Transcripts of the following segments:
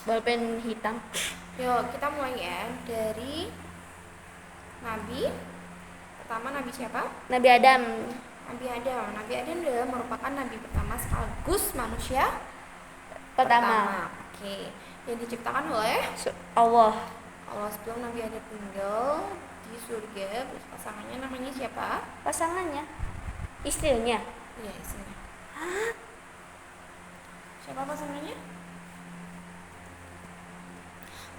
Bolpen hitam. Yuk kita mulai ya dari Nabi. Pertama Nabi siapa? Nabi Adam. Nabi Adam. Nabi Adam adalah merupakan Nabi pertama sekaligus manusia Pertama. Oke. Yang diciptakan oleh Allah. Allah. Sebelum Nabi Adam tinggal di surga, pasangannya namanya siapa? Pasangannya. Istrinya. Iya, istrinya. Siapa pasangannya?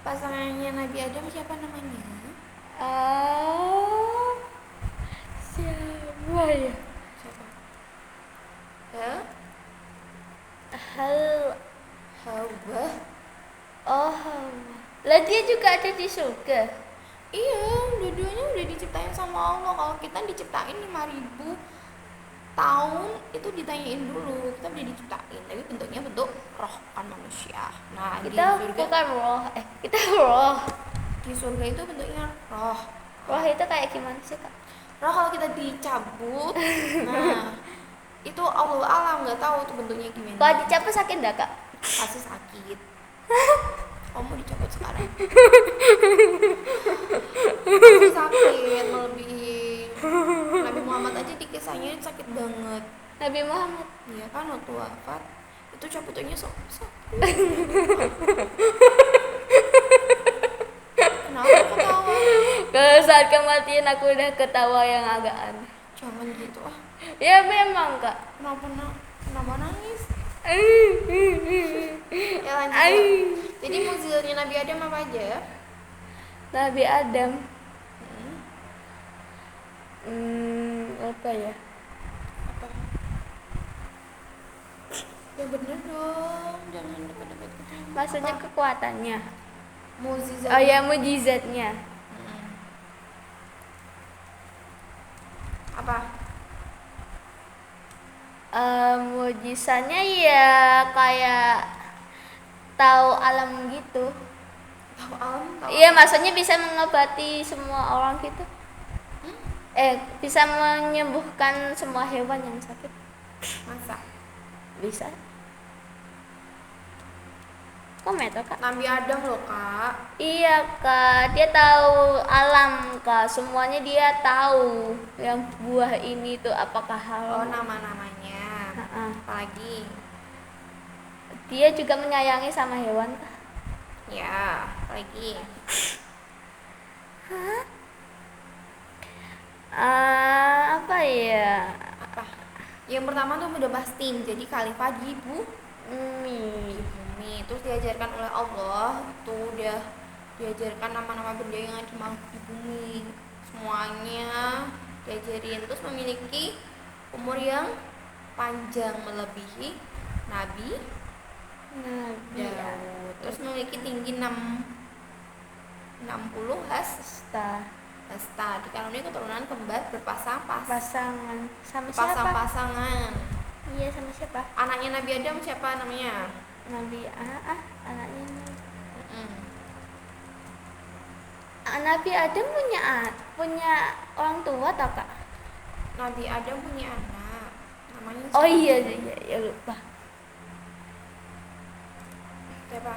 Pasangannya Nabi Adam siapa namanya? Siapa ya? Siapa? Hawa. Oh, Hawa. Lah dia juga ada di surga. Iya, dua-duanya udah diciptain sama Allah. Kalau kita diciptain 5.000 tahun itu ditanyain dulu. Kita udah diciptain, tapi bentuknya bentuk roh, kan manusia. Nah, Kita di surga bukan roh. Kita roh. di surga itu bentuknya roh. Roh itu kayak gimana sih, Kak? Roh kalau kita dicabut, nah itu Allah alam, nggak tahu tuh bentuknya gimana. Kalau dicabut sakit enggak, Kak? Pasti sakit. Kamu dicabut sekarang. Pasti sakit, melebihi. Nabi Muhammad aja di kisahnya sakit banget. Nabi Muhammad. Iya kan waktu wafat itu cabutannya sakit. Kenapa ketawa? Kalau saat kematian aku udah ketawa yang agak aneh. Jangan gitu ah. Ya memang, Kak. Kenapa nangis? Ya lanjut. Jadi mukjizatnya Nabi Adam apa aja? Nabi Adam. Apa ya? Apa? Ya bener dong, jangan dekat-dekat gitu. Maksudnya Apa? kekuatannya. Mukjizat. Oh ya, mujizatnya. Apa? Mujizatnya ya kayak tahu alam gitu. Tahu alam? Iya, maksudnya bisa mengobati semua orang gitu. Bisa menyembuhkan semua hewan yang sakit. Masa? Bisa. Kok metal, Kak? Nabi Adam loh, Kak. Iya, Kak. Dia tahu alam, Kak. Semuanya dia tahu. Yang buah ini tuh apakah halal. Oh, nama-namanya. Apalagi? Dia juga menyayangi sama hewan, Kak. Ya, apalagi? Apa ya? Apa? Yang pertama tuh udah pasti jadi khalifah di bumi. Terus diajarkan oleh Allah, tuh udah diajarkan nama-nama benda yang ada di bumi, semuanya diajarin. Terus memiliki umur yang panjang melebihi Nabi Daud. Terus memiliki tinggi 60 hasta. Dikaruniai keturunan kembar Pasangan sama pasangan. Iya, sama siapa? Anaknya Nabi Adam siapa namanya? Nabi anaknya. Nabi Adam punya orang tua tak, Kak? Nabi Adam punya anak namanya siapa? Oh iya lupa. Siapa?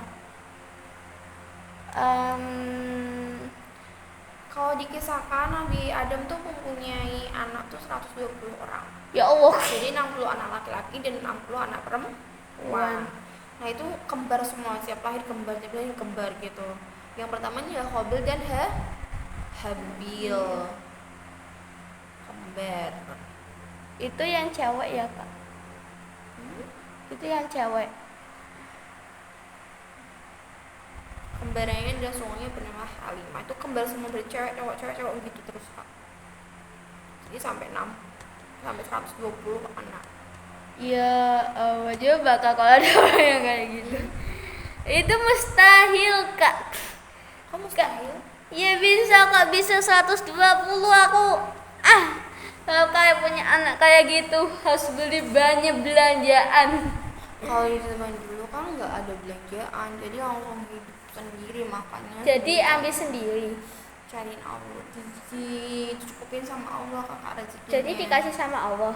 Kalau dikisahkan Nabi Adam tuh mempunyai anak tuh 120 orang. Ya Allah. Jadi 60 anak laki-laki dan 60 anak perempuan. Nah itu kembar semua, siap lahir kembar gitu. Yang pertamanya Habil dan Habil. Kembar. Itu yang cewek ya, Kak? Itu yang cewek. Kembarannya adalah sungainya bernama Halimah. Itu kembar semua dari cewek gitu terus, Kak. Jadi sampai 120 anak. Ya, aja bakal kalau ada orang yang kayak gitu. Itu mustahil, Kak. Kok mustahil? Ya bisa, Kak, bisa 120 aku. Kalau kayak punya anak kayak gitu harus beli banyak belanjaan. Kalau di zaman dulu kan nggak ada belanjaan, jadi langsung hidup sendiri makannya. Jadi ambil sendiri. Cariin Allah, dicukupin sama Allah kakak rezekinya. Jadi dikasih sama Allah.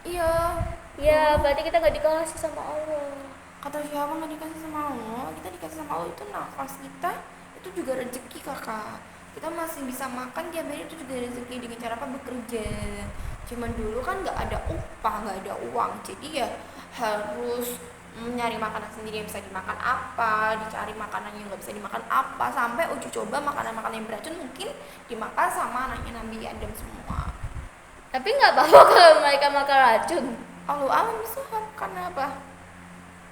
Iya. Ya, berarti kita nggak dikasih sama Allah. Kata siapa nggak dikasih sama Allah? Kita dikasih sama kalau itu nafas kita itu juga rezeki kakak. Kita masih bisa makan tiap hari, itu juga rezeki dengan cara apa? Bekerja. Cuman dulu kan nggak ada upah, nggak ada uang, jadi ya harus nyari makanan sendiri yang bisa dimakan apa, dicari makanan yang nggak bisa dimakan apa, sampai uji coba makanan-makanan yang beracun mungkin dimakan sama anaknya Nabi Adam semua. Tapi nggak apa-apa kalau mereka makan racun. Allah alam bisawab. Karena apa?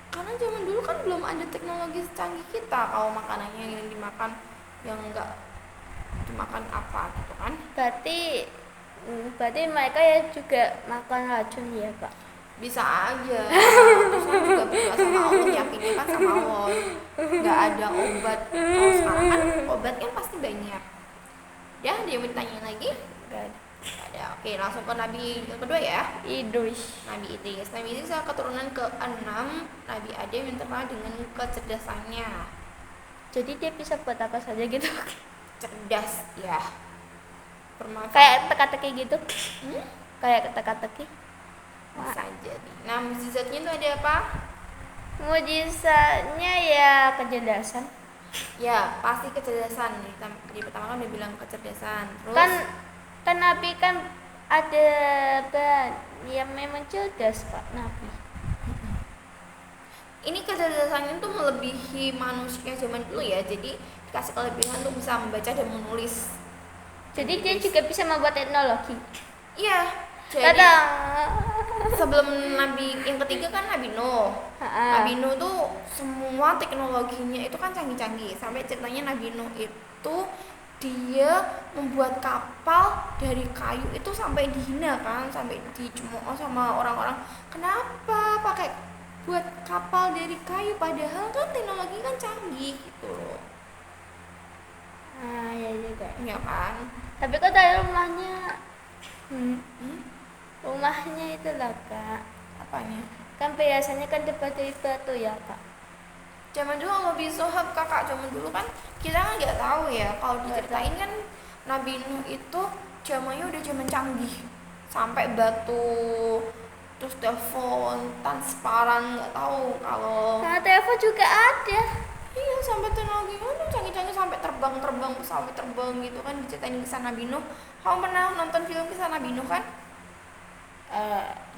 Karena zaman dulu kan belum ada teknologi secanggih kita. Kalau makanannya yang dimakan yang enggak dimakan apa gitu kan? Berarti mereka ya juga makan racun ya Pak? Bisa aja. Terus kan juga berdoa sama Allah, yakinnya kan sama Allah. Nggak ada obat. Kalau sekarang kan obat kan pasti banyak. Ya, dia mau ditanya lagi? Nggak ada. Ada. Oke, langsung ke Nabi yang kedua ya. Idris. Nabi Idris. Nabi Idris adalah keturunan ke-6 Nabi Adam yang terkenal dengan kecerdasannya. Jadi dia bisa buat apa saja gitu. Cerdas ya. Kayak teka-teki gitu. Kayak teka-teki. Bisa jadi. Nah, mukjizatnya itu ada apa? Mujizatnya ya kecerdasan. Ya, pasti kecerdasan. Di pertama kan udah bilang kecerdasan. Terus Kan Nabi kan ada yang memang cerdas Pak Nabi. ini kecerdasannya tuh melebihi manusia zaman dulu ya. Jadi dikasih kelebihan tuh bisa membaca dan menulis. Jadi dia juga bisa membuat teknologi. Iya. Jadi Kadang sebelum Nabi yang ketiga kan Nabi Nuh. Nabi Nuh tuh semua teknologinya itu kan canggih-canggih. Sampai ceritanya Nabi Nuh itu dia membuat kapal dari kayu itu sampai dihina kan, sampai dicemooh sama orang-orang. Kenapa pakai buat kapal dari kayu padahal kan teknologi kan canggih gitu loh. ya juga. Ya kan? Tapi kok dari rumahnya rumahnya itu lah Kak. Apanya? Kan biasanya kan dari batu ya Kak. Zaman dulu kalau bisohab kakak, zaman dulu kan kita kan nggak tahu ya. Kalau diceritain kan Nabi Nuh itu zamannya udah zaman canggih, sampai batu, terus telepon transparan, nggak tahu kalau. Nah telepon juga ada. Iya, sampai teknologi kan canggih-canggih, sampai terbang pesawat terbang gitu kan, diceritain kisah Nabi Nuh. Kamu pernah nonton film kisah Nabi Nuh kan?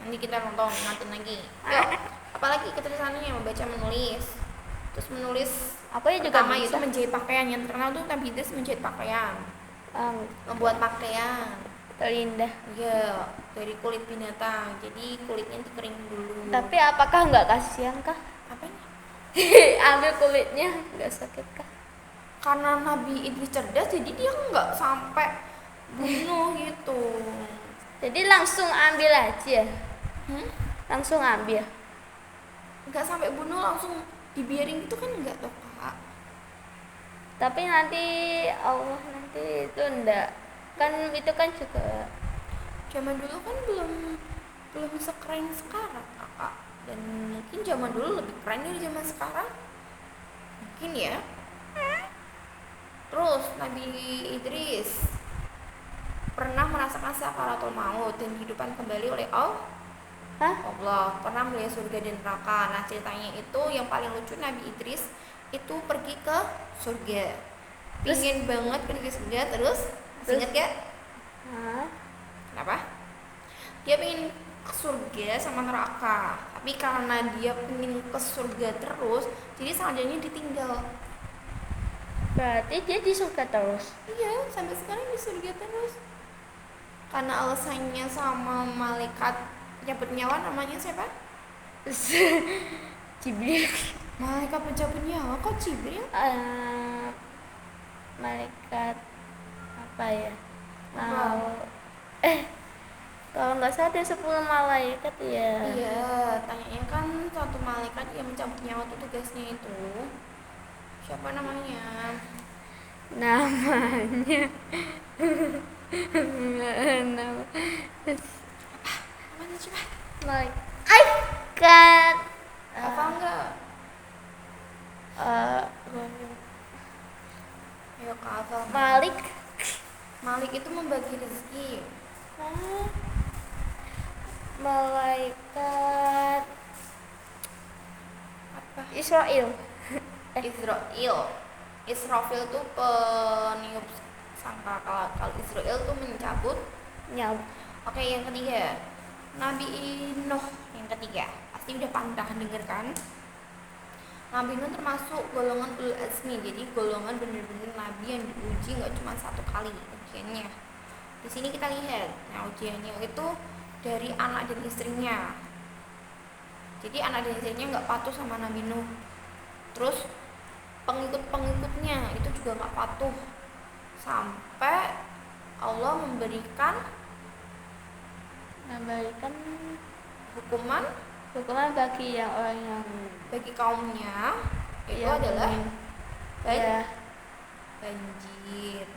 Nanti kita nonton lagi. Yuk, apalagi kecerdasannya membaca menulis. Terus menulis Apa ya juga pertama bisa. itu menjahit pakaian. Yang terkenal tuh Nabi Idris menjahit pakaian, membuat pakaian. Terindah. Iya, dari kulit binatang. Jadi kulitnya dikering dulu. Tapi apakah nggak kasihan kah? Apanya? Ambil kulitnya nggak sakit kah? Karena Nabi Idris cerdas, jadi dia nggak sampai bunuh gitu. Jadi langsung ambil aja. Langsung ambil. Nggak sampai bunuh, langsung dibiarin gitu kan, nggak toh kak. Tapi nanti Allah nanti itu enggak. Kan itu kan juga Zaman dulu kan belum sekeren sekarang kakak, dan mungkin zaman dulu lebih keren dari zaman sekarang mungkin ya. Terus Nabi Idris pernah merasakan sakaratul maut dan kehidupan kembali oleh Allah, pernah melihat surga dan neraka. Nah ceritanya itu yang paling lucu, Nabi Idris itu pergi ke surga, pingin banget pergi ke surga. Terus ingat gak? Kenapa? Dia pengen ke surga sama neraka, tapi karena dia pengen ke surga terus, jadi selanjutnya ditinggal. berarti dia di surga terus. Iya, sampai sekarang di surga terus. Karena alasannya sama malaikat pencabut nyawa, namanya siapa? Jibril. Malaikat pencabut nyawa kok Jibril? Malaikat apa ya? Apa? Kalau nggak salah ada 10 malaikat ya. Iya, tanyanya kan satu malaikat yang mencabut nyawa itu tugasnya itu. Siapa namanya? Namanya Namanya siapa? malaikat Apa enggak? Ayo Kak hafal. Malik itu membagi rezeki. Malaikat Apa? Israel. Israel. Israfil tuh peniup sangkakala. Kalau Israel tuh mencabut nyawa. Oke, yang ketiga Nabi Nuh. Yang ketiga pasti udah pantah denger kan. Nabi Nuh termasuk golongan ulul azmi. Jadi golongan bener-bener nabi yang diuji nggak cuma satu kali ujiannya. Di sini kita lihat, nah ujiannya itu dari anak dan istrinya. Jadi anak dan istrinya nggak patuh sama Nabi Nuh. Terus pengikut-pengikutnya itu juga nggak patuh, sampai Allah memberikan hukuman bagi yang orang yang bagi kaumnya, itu yang adalah ya, banjir.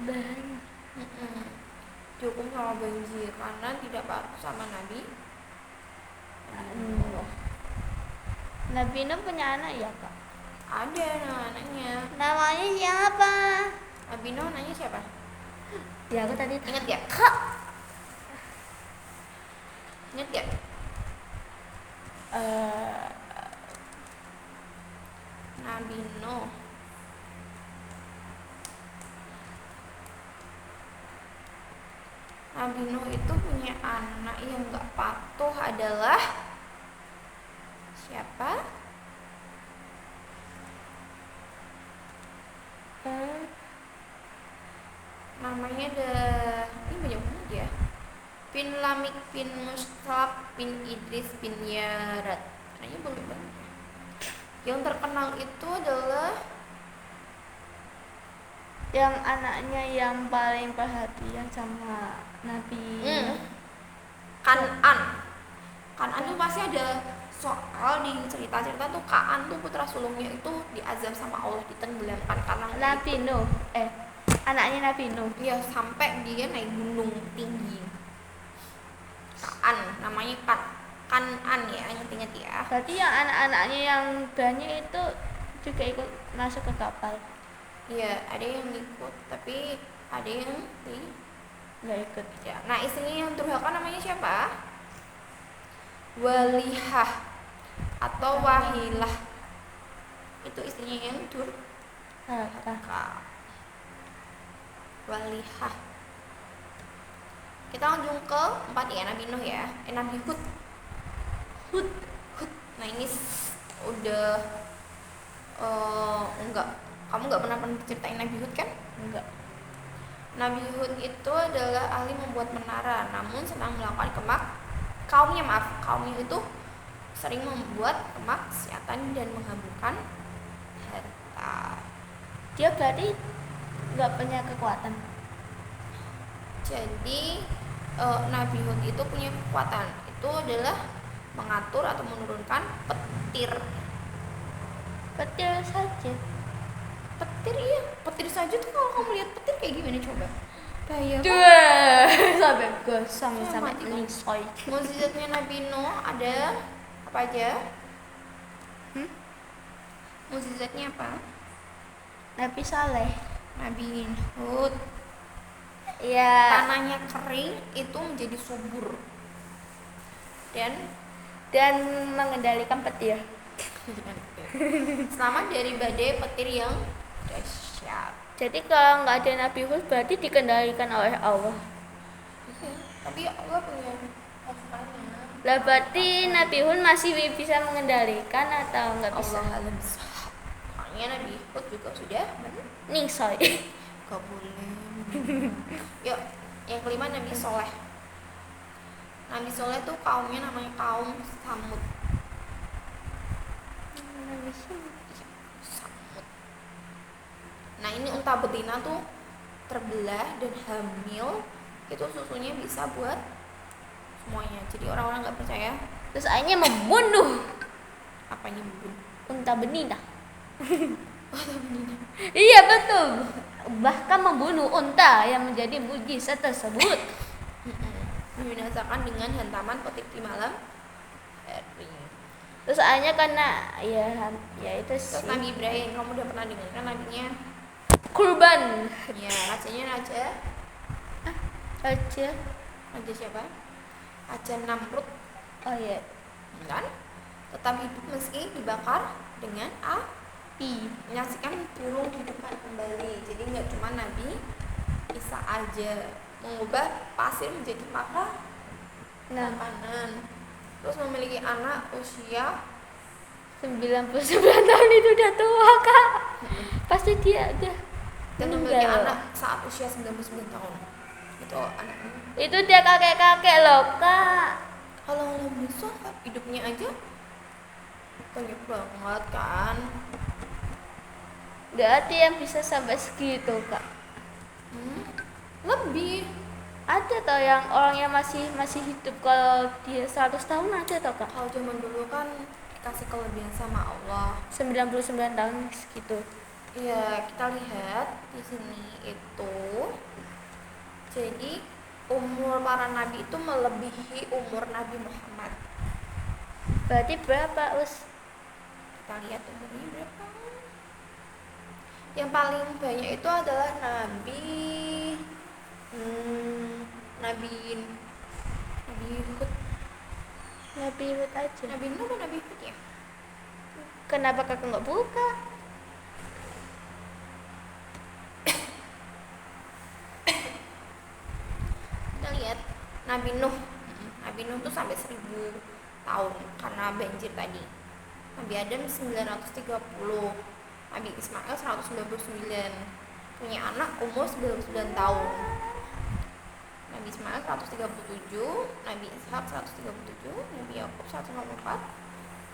banjir. Dihukum sama banjir karena tidak patuh sama Nabi. Nabi Nuh punya anak ya kak? Ada anaknya. Namanya siapa? Nabi Nuh anaknya siapa? Ya aku tadi Ingat ya? kak. Ingat ya? Nabi Nuh. Nabi Nuh itu punya anak yang gak patuh adalah siapa? Namanya ada ini banyak banget ya. Bin Lamik bin Mustab bin Idris bin Yarat. Kayaknya boleh banget. Yang terkenal itu adalah yang anaknya yang paling perhatian sama Nabi Kan'an. Kan'an tuh pasti ada soal di cerita-cerita tuh. Kan'an tuh putra sulungnya itu diazab sama Allah, ditenggelamkan karena Nabi Nuh. Anaknya Nabi Nuh. Iya, sampai dia naik gunung tinggi. Kan'an, namanya Kan'an ya, ingat-ingat ya. Berarti yang anak-anaknya yang banyak itu juga ikut masuk ke kapal. Iya, ada yang ikut, tapi ada yang nggak ikut. Ya. Nah, istrinya yang durhaka namanya siapa? Walihah atau Wahilah. Itu istrinya yang durhaka. Walihah. Kita langsung ke 4 ya, Nabi Nuh ya. Nabi Hud. Nah, ini udah enggak. Kamu nggak pernah ceritain Nabi Hud kan? Enggak. Nabi Hud itu adalah ahli membuat menara, namun sedang melakukan kaumnya itu sering membuat kemaksiatan dan menghamburkan harta. Dia berarti nggak punya kekuatan. Jadi Nabi Hud itu punya kekuatan. Itu adalah mengatur atau menurunkan petir. Petir saja. Petir saja tuh. Kalau kamu lihat petir kayak gimana coba? Bahaya. Sampai gosong sampai mati. nisoi. Mukjizatnya Nabi Nuh ada apa aja? Mukjizatnya apa? Nabi Saleh. Nabi Hud. Ya. Tanahnya kering itu menjadi subur. Dan mengendalikan petir. Selamat dari badai petir yang dahsyat. Jadi kalau nggak ada Nabi Hud berarti dikendalikan oleh Allah. Tapi Allah punya pasukannya. Lah berarti Nabi Hud masih bisa mengendalikan atau nggak bisa? Allah alam sahab. Makanya Nabi Hud juga sudah Nisoi. gak boleh. Yuk, yang kelima Nabi Soleh. Nabi Soleh tuh kaumnya namanya kaum Samud. Nah, ini unta betina tuh terbelah dan hamil, itu susunya bisa buat semuanya. Jadi orang-orang nggak percaya. Terus akhirnya membunuh. Apanya membunuh? Unta betina. Iya betul. Bahkan membunuh unta yang menjadi mujizat tersebut. Dibinasakan dengan hantaman petir di malam hari. Terus akhirnya karena ya itu sih. Terus Nabi Ibrahim, kamu udah pernah dengar kan nabinya? Kurban. Ya, rajanya raja siapa? Raja Namrud. Oh iya. Kan? Tetap hidup meski dibakar dengan menyaksikan burung dihidupkan kembali. Jadi nggak cuma Nabi Isa aja, mengubah pasir menjadi makanan. Terus memiliki anak usia 99 tahun itu udah tua, Kak. Pasti dia udah dan memiliki meninggal. anak saat usia 99 tahun. Itu anaknya. Itu dia kakek-kakek loh, Kak. Kalau Nabi Isa hidupnya aja banyak banget kan. Nggak ada yang bisa sampai segitu, Kak. Lebih. Ada toh yang orangnya masih hidup kalau dia 100 tahun ada toh, Kak. Kalau zaman dulu kan dikasih kelebihan sama Allah. 99 tahun segitu. Iya, kita lihat di sini itu. Jadi umur para nabi itu melebihi umur Nabi Muhammad. Berarti berapa, Us? Kita lihat umurnya berapa. Yang paling banyak itu adalah Nabi Hud. Nabi Hud aja. Nabi Nuh atau Nabi Hud ya? Kenapa Kakak nggak buka? Kita lihat Nabi Nuh. Nabi Nuh tuh sampai 1000 tahun karena banjir tadi. Nabi Adam 930, Nabi Ismail 199, punya anak umur 99 tahun. Nabi Ismail 137, Nabi Ishak 137, Nabi Yakub 154,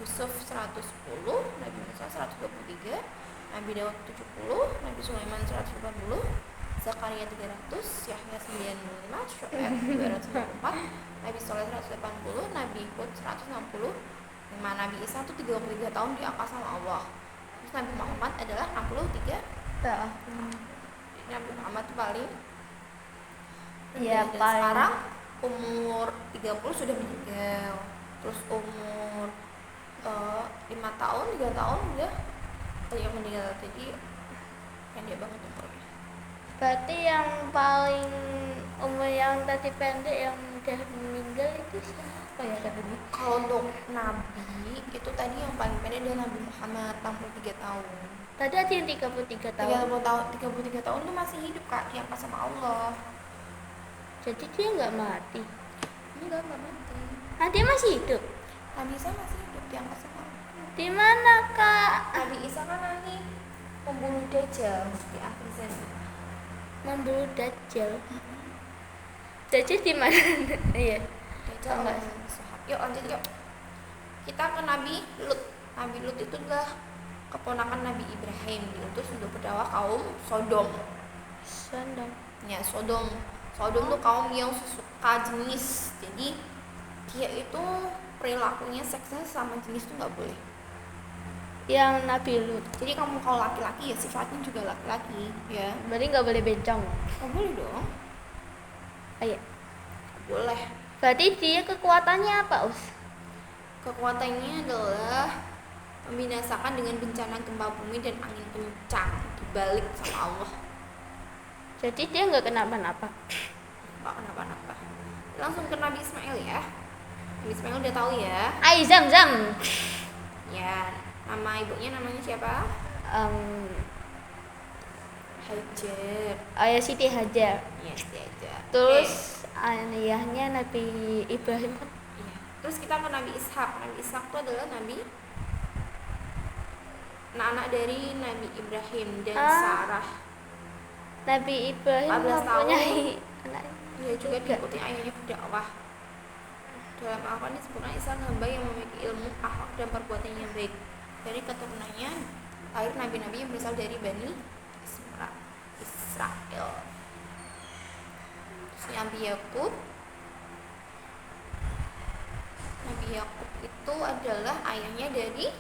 Yusuf 110, Nabi Musa 123, Nabi Daud 70, Nabi Sulaiman 180, Zakaria 300, Yahya 95, Syuaib 294, Nabi Soleh 180, Nabi Hud 160, Nabi Isa itu 33 tahun diangkat sama Allah. Terus Nabi Muhammad adalah 63 tahun. Nabi Muhammad itu paling Ya, dan paling. sekarang umur 30 sudah meninggal. Terus umur 5 tahun, 3 tahun udah yang meninggal. Jadi pendek banget umurnya. Berarti yang paling umur yang tadi pendek yang udah meninggal itu siapa ya katanya? Kalau untuk Nabi itu tadi yang paling pendek adalah Nabi Muhammad 63 tahun. Tadi ada yang 33 tahun. 33 tahun tuh masih hidup Kak, diangkat sama Allah. Jadi dia nggak mati. Enggak mati. Ah, dia masih hidup. Nabi Isa masih hidup diangkat sama Allah. Di mana, Kak? Nabi Isa kan nanti pembunuh Dajjal di akhir zaman. Memburu Dajjal. Dajjal di mana? Iya. Dajjal Enggak. Yuk lanjut yuk. Kita ke Nabi Lut. Nabi Lut itu adalah keponakan Nabi Ibrahim, diutus untuk berdakwah kaum Sodom. Sodom. Ya, Sodom tuh kaum yang suka jenis. Jadi dia itu perilakunya seksnya sama jenis tuh nggak boleh. Yang Nabi Lut. Jadi kamu kalau laki-laki ya sifatnya juga laki-laki ya. Berarti nggak boleh bencong. Nggak boleh dong. Iya. Nggak boleh. Berarti dia kekuatannya apa, Us? Kekuatannya adalah membinasakan dengan bencana gempa bumi dan angin kencang, dibalik sama Allah. Jadi dia nggak kenapa-napa. Nggak kenapa-napa. Langsung ke Nabi Ismail ya. Nabi Ismail udah tahu ya. Ai Zam-Zam. Ya, nama ibunya namanya siapa? Hajar. Ayah Siti Hajar. Yes, dia aja. Terus ayahnya Nabi Ibrahim kan? Iya. Terus kita ke Nabi Ishak. Nabi Ishak itu adalah anak dari Nabi Ibrahim dan Sarah. Nabi Ibrahim 14 tahun. mempunyai anak. Dia juga diikuti ayahnya berdakwah. Dalam Al-Quran disebutkan Isa hamba yang memiliki ilmu, akhlak dan perbuatan yang baik. Dari keturunannya lahir nabi-nabi yang berasal dari Bani Israel. Terus Nabi Yakub itu adalah ayahnya dari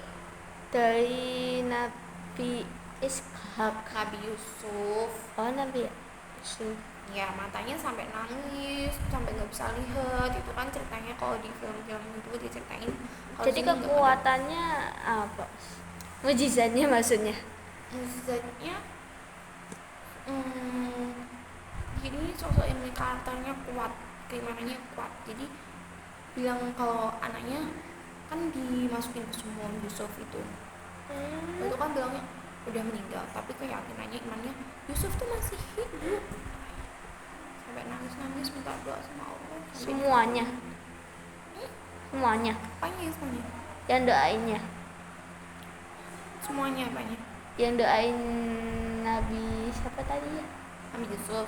Nabi Ishak. Nabi Yusuf. Oh, Nabi Yusuf. Ya, matanya sampai nangis, sampai nggak bisa lihat. Itu kan ceritanya kalau di film-film itu diceritain. Jadi kekuatannya apa? Mujizatnya maksudnya? Mujizatnya jadi sosok ini karakternya kuat, keimanannya kuat. Jadi bilang kalau anaknya kan dimasukin ke sumur Yusuf itu kan bilangnya udah meninggal, tapi keyakinannya imannya Yusuf tuh masih hidup, sampai nangis minta doa sama Allah. Semuanya. Apanya semuanya? Yang doainnya. Semuanya apanya? Yang doain Nabi siapa tadi ya? Nabi Yusuf.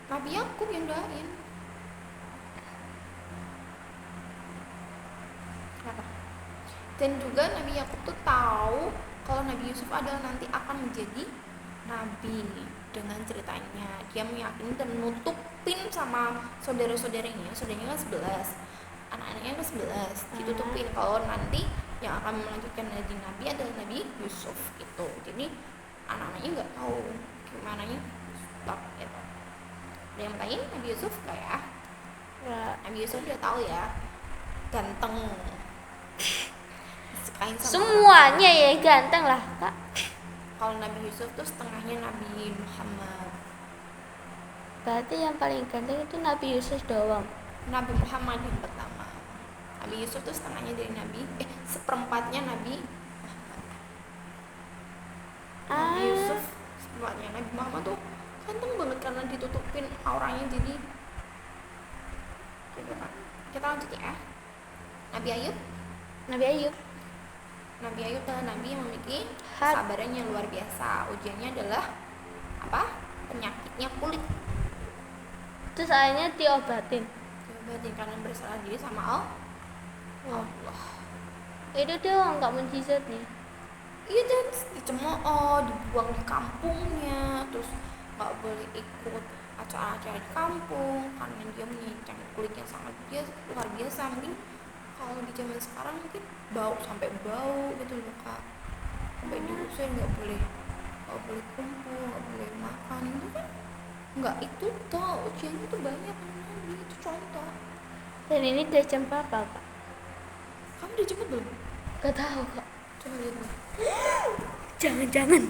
Nabi Yakub yang doain. Kenapa? Dan juga Nabi Yakub tuh tahu kalau Nabi Yusuf adalah nanti akan menjadi nabi. Dengan ceritanya dia meyakini dan nutupin sama saudaranya kan 11, anak-anaknya kan 11, ditutupin kalau nanti yang akan melanjutkan jadi nabi adalah Nabi Yusuf gitu. Jadi anak-anaknya nggak tahu gimana nya stop gitu. Ada yang bertanya Nabi Yusuf nggak ya? Nabi Yusuf udah tahu ya, ganteng, disukain sama Semuanya ya ganteng lah kak. Kalau Nabi Yusuf tuh setengahnya Nabi Muhammad. Berarti yang paling ganteng itu Nabi Yusuf doang. Nabi Muhammad yang pertama. Nabi Yusuf tuh setengahnya dari Nabi, seperempatnya Nabi Muhammad. Nabi Yusuf seperempatnya. Nabi Muhammad tuh ganteng banget karena ditutupin auranya jadi gitu kan. Kita lanjut ya. Nabi Ayub adalah nabi yang memiliki kesabaran yang luar biasa. Ujiannya adalah apa? Penyakitnya kulit. Terus akhirnya diobatin Karena bersalah diri sama Allah. Itu doang gak mujizatnya. Iya, dan dicemooh, dibuang di kampungnya, terus nggak boleh ikut acara-acara di kampung karena dia punya kulit yang sangat luar biasa. Mungkin kalau di zaman sekarang mungkin sampai bau gitu loh kak, sampai diusir, nggak boleh kumpul, nggak boleh makan itu kan. Nggak, itu toh ujiannya tuh banyak nabi, itu contoh. Dan ini udah jam berapa kak? Kamu udah jemput belum? Gak tahu kak. Coba lihat dulu. Jangan